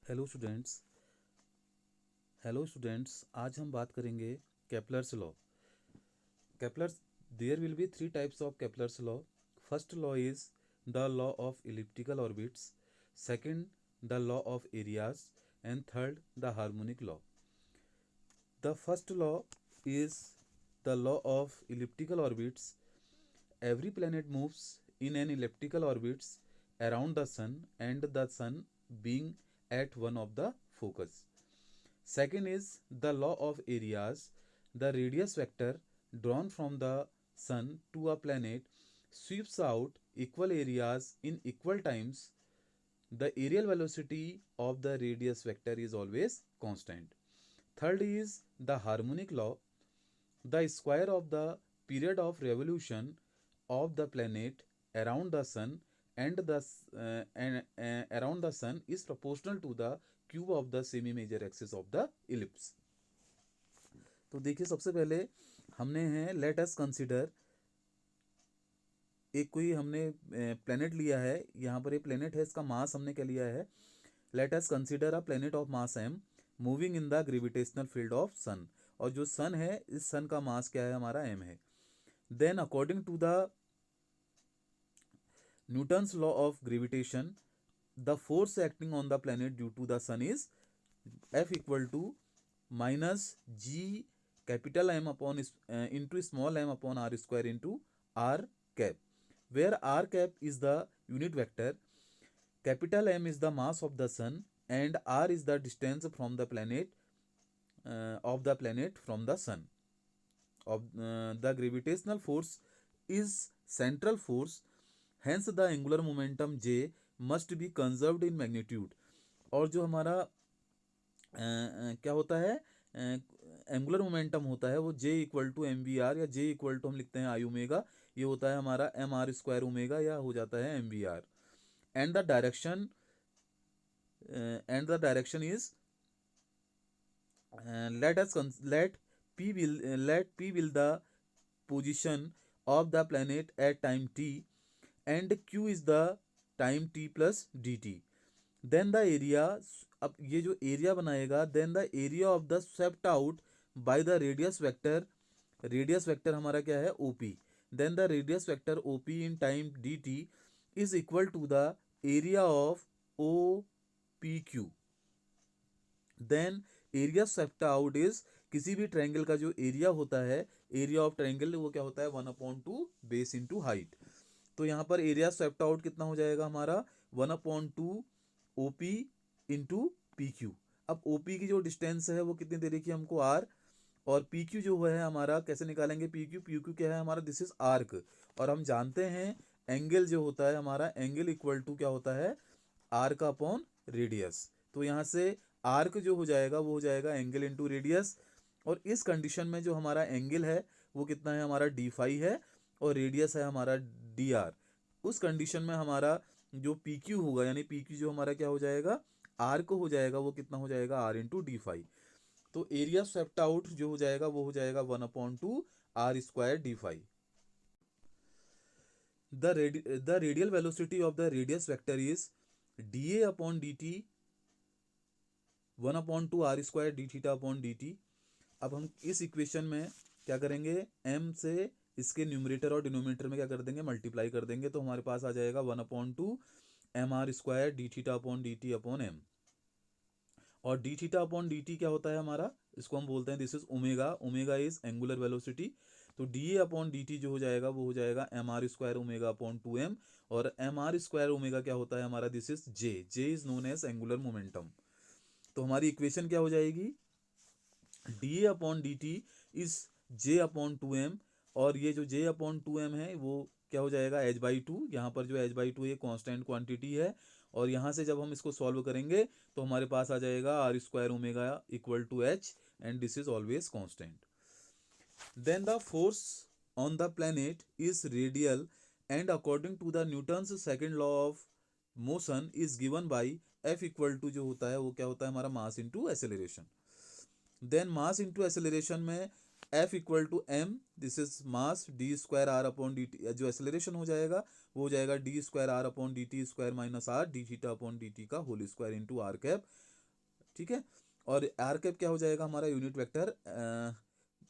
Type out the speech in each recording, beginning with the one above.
Hello students. आज हम बात करेंगे Kepler's law. Kepler's there will be three types of Kepler's law. First law is the law of elliptical orbits, second the law of areas and third the harmonic law. The first law is the law of elliptical orbits. Every planet moves in an elliptical orbits around the sun and the sun being at one of the focus. Second is the law of areas. The radius vector drawn from the sun to a planet sweeps out equal areas in equal times. The areal velocity of the radius vector is always constant. Third is the harmonic law. The square of the period of revolution of the planet around the sun and around the sun is proportional to the cube of the semi major axis of the ellipse. तो देखिए, सबसे पहले हमने है let us consider एक कोई हमने planet लिया है। यहाँ पर एक प्लेनेट है, इसका मास हमने क्या लिया है, let us consider a planet of mass M moving in the gravitational field of sun. और जो सन है, इस सन का मास क्या है, हमारा एम है। Then according to the Newton's law of gravitation, the force acting on the planet due to the sun is F equal to minus G capital M upon into small M upon are square into are cap, where R cap is the unit vector, capital M is the mass of the sun and r is the distance from the planet of the planet from the sun. The gravitational force is central force, hence the angular momentum j must be conserved in magnitude. और जो हमारा क्या होता है, angular momentum होता है वो j equal to M V R, या j इक्वल टू हम लिखते हैं आई ओमेगा, ये होता है हमारा एम आर स्क्वायर ओमेगा, या हो जाता है M V R. And the direction is let p will the position of the planet at time t and q is the time t plus dt. then the area, अब ये जो area बनाएगा, then the area of the swept out by the radius vector हमारा क्या है, OP. then the radius vector OP in time dt is equal to the area of OPQ. Then area swept out is, किसी भी triangle का जो area होता है, area of triangle, वो क्या होता है, 1/2 बेस इंटू हाइट। तो यहाँ पर एरिया स्वेप्ट आउट कितना हो जाएगा हमारा, 1/2 OP इंटू PQ। अब OP की जो डिस्टेंस है वो कितनी दे रखी है हमको, R, और PQ जो है हमारा, कैसे निकालेंगे PQ क्या है हमारा, दिस इज आर्क। और हम जानते हैं एंगल जो होता है हमारा, एंगल इक्वल टू क्या होता है, आर्क अपॉन रेडियस। तो यहाँ से आर्क जो हो जाएगा वो हो जाएगा एंगल इंटू रेडियस। और इस कंडीशन में जो हमारा एंगल है वो कितना है हमारा, d5 है, और रेडियस है हमारा dr। उस कंडीशन में हमारा जो PQ होगा, यानी PQ जो हमारा क्या हो जाएगा, आर्क हो जाएगा, वो कितना हो जाएगा, r इंटू d5। तो एरिया स्वेप्ट आउट जो हो जाएगा वो हो जाएगा 1/2 r square d5। The radial velocity of the radius vector is dA upon dt 1/2 r square D theta upon D T. अब हम इस इक्वेशन में क्या करेंगे, m से इसके न्यूमरेटर और डिनोमिनेटर में क्या कर देंगे, मल्टीप्लाई कर देंगे। तो हमारे पास आ जाएगा 1/2 M R square D theta upon D T upon M. और D theta upon D T क्या होता है हमारा, इसको हम बोलते हैं this is omega. Omega is angular velocity. तो D A upon D T जो हो जाएगा वो हो जाएगा M R square omega upon 2m। और एम आर स्क्वायर ओमेगा क्या होता है हमारा, this is J is known as angular momentum. तो हमारी इक्वेशन क्या हो जाएगी, D A upon D T is J upon 2m। और ये जो जे अपॉन 2m है वो क्या हो जाएगा, h/2। यहाँ पर जो h/2 ये कॉन्स्टेंट क्वांटिटी है। और यहाँ से जब हम इसको सॉल्व करेंगे तो हमारे पास आ जाएगा R square omega equal to h, and this is always constant. Then the force on the planet is radial and according to the Newton's second law of motion is given by F equal to जो होता है वो क्या होता है हमारा, mass into acceleration. Then mass into acceleration में F equal to m, this is mass D square are upon D T. जो एसेलरेशन हो जाएगा वो हो जाएगा d square are upon D T square minus r d theta upon D t का whole square into are cap. ठीक है। और आर कैप क्या हो जाएगा हमारा unit vector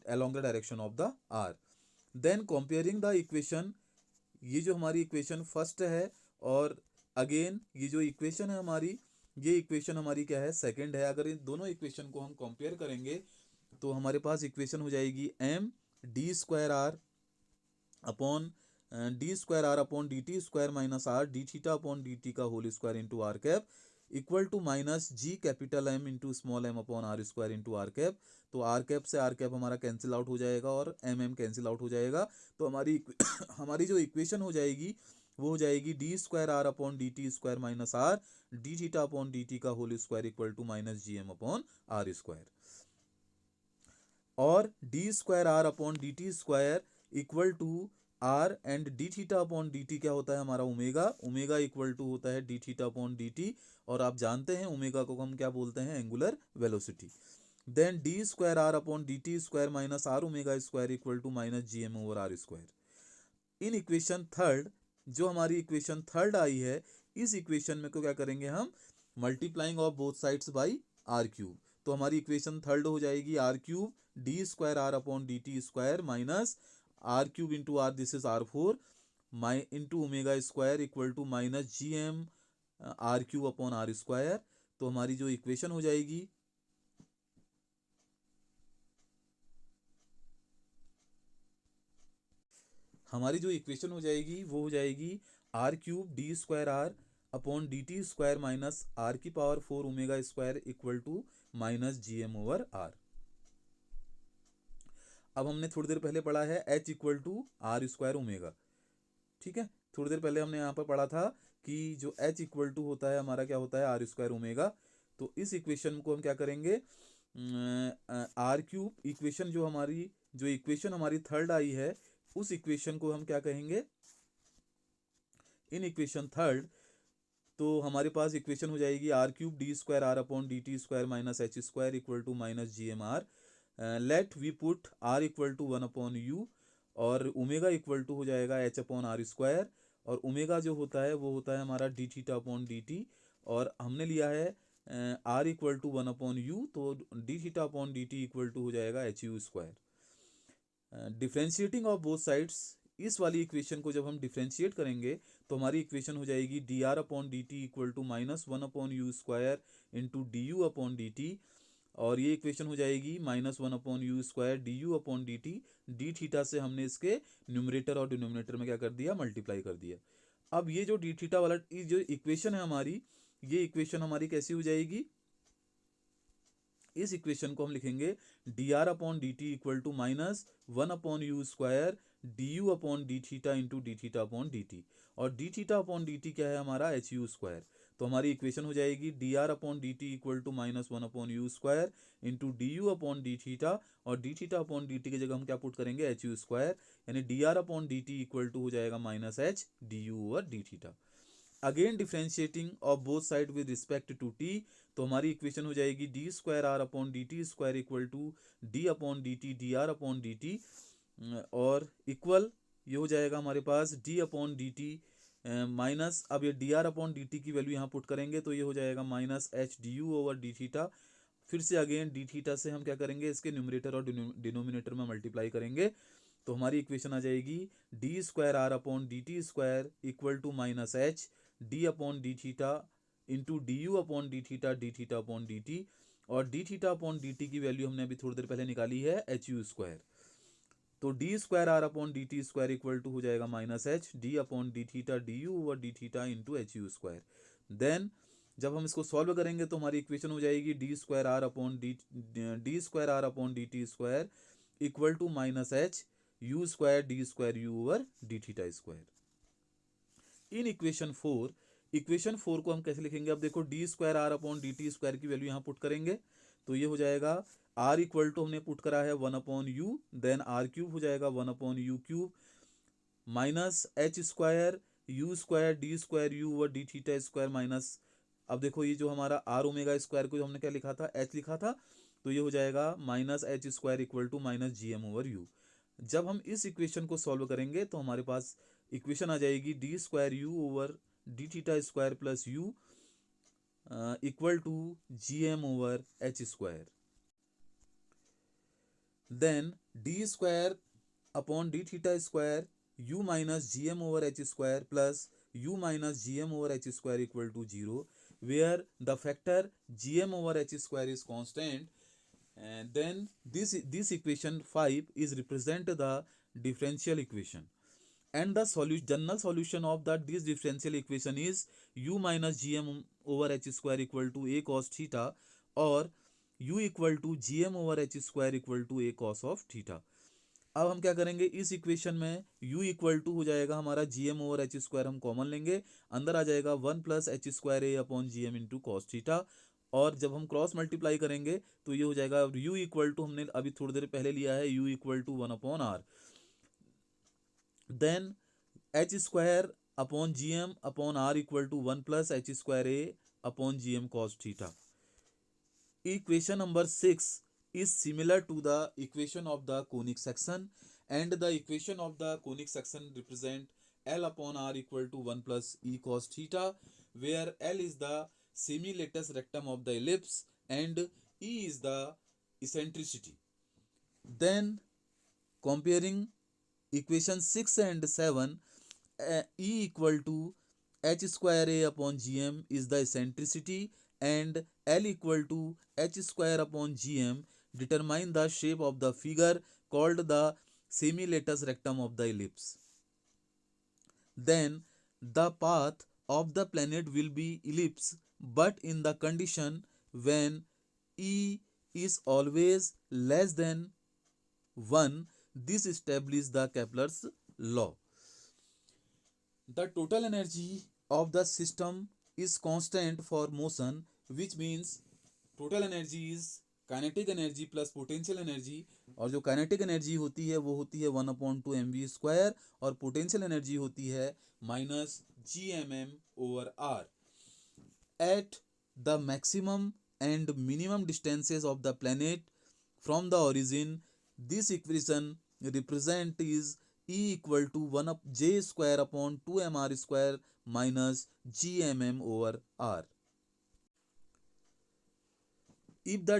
along the direction of the r. Then comparing the equation, ये जो हमारी इक्वेशन फर्स्ट है और अगेन ये जो इक्वेशन है हमारी, ये इक्वेशन हमारी क्या है, सेकंड है। अगर इन दोनों इक्वेशन को हम कंपेयर करेंगे तो हमारे पास इक्वेशन हो जाएगी m d square are upon D square are upon D T square minus r d theta upon D t का whole square into are cap equal to minus G capital m into small M upon are square into are cap. तो r cap से r cap हमारा cancel out हो जाएगा और M M cancel out हो जाएगा। तो हमारी हमारी जो इक्वेशन हो जाएगी वो हो जाएगी D square are upon D T square minus r d theta upon D t का whole square equal to minus G M upon are square. और d square are upon D T square equal to r and d theta upon D T क्या होता है हमारा omega, omega equal to होता है D theta upon D T. और आप जानते हैं ओमेगा को हम क्या बोलते हैं, angular velocity. Then D square are upon D T square minus R omega square equal to minus G M over R square. In equation third, जो हमारी इक्वेशन थर्ड आई है, इस इक्वेशन में को क्या करेंगे हम, multiplying of both sides by R cube. तो हमारी इक्वेशन थर्ड हो जाएगी are cube D square are upon D T square minus R cube into R, this is R four, my into omega square equal to minus G M R cube upon are square. तो हमारी जो equation हो जाएगी, हमारी जो equation हो जाएगी वो हो जाएगी are cube D square are upon D T square minus r की power four omega square equal to minus G M over r. अब हमने थोड़ी देर पहले पढ़ा है h equal to r square omega, ठीक है। थोड़ी देर पहले हमने यहाँ पर पढ़ा था कि जो एच इक्वल टू होता है हमारा क्या होता है, आर स्क्वायर ओमेगा। तो इस इक्वेशन को हम क्या करेंगे, आर क्यूब इक्वेशन जो इक्वेशन हमारी थर्ड आई है उस इक्वेशन को हम क्या कहेंगे, इन इक्वेशन थर्ड। तो हमारे पास इक्वेशन हो जाएगी are cube D square are upon D T square minus H square equal to minus G M R. Let we put R equal to one upon U और omega equal to हो जाएगा H upon are square. और omega जो होता है वो होता है हमारा D theta upon D T, और हमने लिया है R equal to one upon U, तो D theta upon D T equal to हो जाएगा H U square. Differentiating of both sides, इस वाली इक्वेशन को जब हम डिफ्रेंशिएट करेंगे तो हमारी इक्वेशन हो जाएगी D R upon D T equal to minus one upon you square into D you upon D T. और ये इक्वेशन हो जाएगी minus one upon you square D you upon D T. D theta से हमने इसके numerator और denominator में क्या कर दिया, मल्टीप्लाई कर दिया। अब ये जो डी थीटा वाला जो इक्वेशन है हमारी, ये इक्वेशन हमारी कैसी हो जाएगी, इस इक्वेशन को हम लिखेंगे d are upon D T equal to minus one upon you square D you upon d theta into d theta upon D T. और D theta upon D T क्या है हमारा, एच यू स्क्वायर। तो हमारी equation हो जाएगी D R upon D T equal to minus one upon you square into D you upon d theta. और D theta upon D t की जगह हम क्या पुट करेंगे, एच यू स्क्वायर, यानी d are upon D T equal to हो जाएगा minus h d u over D theta. Again differentiating of both side with respect to t, तो हमारी इक्वेशन हो जाएगी D square are upon D T square equal to d upon D T d are upon D T, और equal ये हो जाएगा हमारे पास d upon D t minus, अब ये d are upon D t की वैल्यू यहाँ पुट करेंगे तो ये हो जाएगा minus h d u over D theta. फिर से अगेन डी थीटा से हम क्या करेंगे, इसके न्यूमरेटर और डिनोमिनेटर में मल्टीप्लाई करेंगे। तो हमारी इक्वेशन आ जाएगी D square are upon D T square equal to minus h d upon d theta into D you upon d theta upon D T. और D theta upon D t की value हमने अभी थोड़ी देर पहले निकाली है, एच यू स्क्वायर। तो d square are upon D T square equal to हो जाएगा minus h d upon d theta d u over D theta into H U square. Then जब हम इसको सॉल्व करेंगे तो हमारी इक्वेशन हो जाएगी D square are upon D square are upon D T square equal to minus H you square D square U over D theta square. In equation four को हम कैसे लिखेंगे, अब देखो D square are upon D T square की value यहाँ put करेंगे तो ये हो जाएगा आर इक्वल टू हमने पुट करा है one upon U, then R cube हो जाएगा one upon u cube minus H square you square D over D theta square minus, अब देखो ये जो हमारा आर ओमेगा स्क्वायर को हमने क्या लिखा था, एच लिखा था, तो ये हो जाएगा minus H square equal to minus G M over U. जब हम इस इक्वेशन को सॉल्व करेंगे तो हमारे पास इक्वेशन आ जाएगी D square U over D theta square plus you equal to gm over h square. Then d square upon d theta square u minus gm over h square plus u minus gm over h square equal to 0, where the factor gm over h square is constant. And then this equation 5 is represent the differential equation, and the general solution of this differential equation is u minus gm over h square equal to a cos theta, or u equal to gm over h square equal to a cos of theta. अब हम क्या करेंगे, इस equation में u equal to हो जाएगा हमारा G M over h square, हम कॉमन लेंगे, अंदर आ जाएगा 1 प्लस एच स्क्वायर ए upon G m into cos theta, और जब हम क्रॉस मल्टीप्लाई करेंगे तो ये हो जाएगा u इक्वल टू, हमने अभी थोड़ी देर पहले लिया है, u इक्वल टू 1 अपॉन आर, then H square upon G M upon R equal to 1 plus H square A upon G M cos theta. Equation number 6 is similar to the equation of the conic section, and the equation of the conic section represent L upon R equal to 1 plus E cos theta, where L is the semi-latus rectum of the ellipse and E is the eccentricity. Then comparing equation 6 and 7, E equal to h square a upon gm is the eccentricity, and L equal to h square upon gm determine the shape of the figure called the semi-latus rectum of the ellipse. Then the path of the planet will be ellipse, but in the condition when E is always less than 1, this establishes the Kepler's law. The total energy of the system is constant for motion, which means total energy is kinetic energy plus potential energy, और जो kinetic energy होती है वो होती है 1/2 mv square, और potential energy होती है minus G M M over R. At the maximum and minimum distances of the planet from the origin, this equation represent is E equal to 1 up j square upon 2 mr square minus gmm over r. If the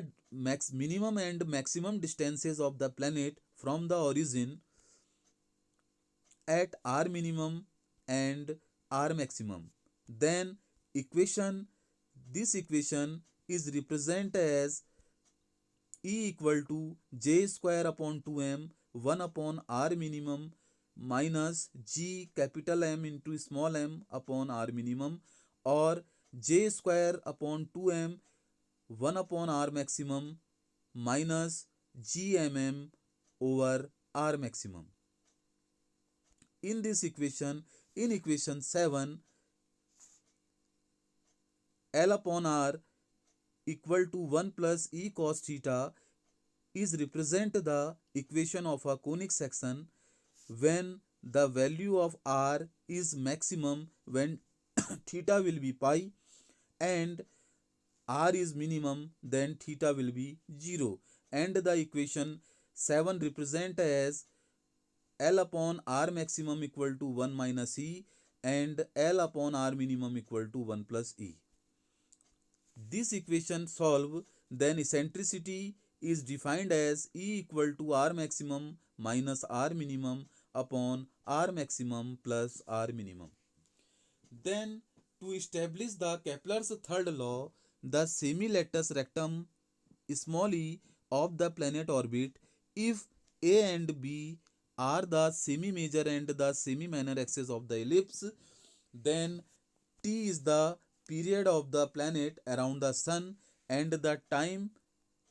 minimum and maximum distances of the planet from the origin at r minimum and r maximum, then this equation is represent as E equal to j square upon 2m 1 upon r minimum minus g capital M into small m upon r minimum, or j square upon 2m 1 upon r maximum minus gmm over r maximum. In this equation, in equation 7, L upon r equal to 1 plus E cos theta is represent the equation of a conic section when the value of r is maximum when theta will be pi, and r is minimum then theta will be 0, and the equation 7 represent as L upon r maximum equal to 1 minus E, and L upon r minimum equal to 1 plus E. This equation solve, then eccentricity is defined as E equal to r maximum minus r minimum upon r maximum plus r minimum. Then to establish the Kepler's third law, the semi-latus rectum small e of the planet orbit, if A and B are the semi-major and the semi-minor axes of the ellipse, then T is the period of the planet around the sun, and the time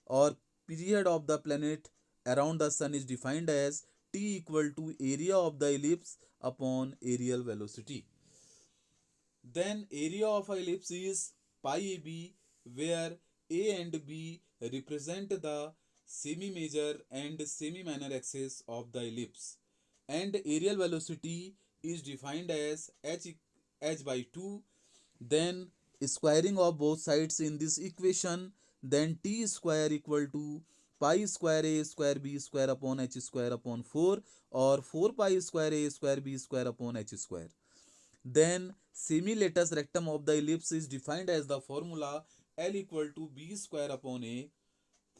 or period of the planet around the sun is defined as T equal to area of the ellipse upon areal velocity. Then area of a ellipse is pi AB, where A and B represent the semi-major and semi-minor axis of the ellipse, and areal velocity is defined as h by 2. Then squaring of both sides in this equation, then t square equal to pi square a square b square upon h square upon 4, or 4 pi square a square b square upon h square. Then semi-latus rectum of the ellipse is defined as the formula L equal to b square upon a.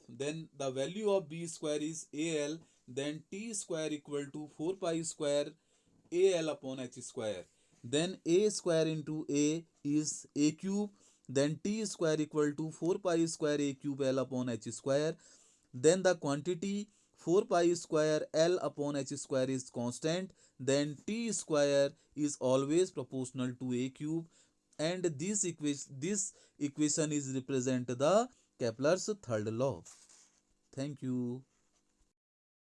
Then the value of b square is al. Then t square equal to 4 pi square al upon h square. Then a square into a is a cube. Then t square equal to 4 pi square a cube l upon h square. Then the quantity 4 pi square L upon h square is constant. Then t square is always proportional to a cube. And this equation is represent the Kepler's third law. Thank you.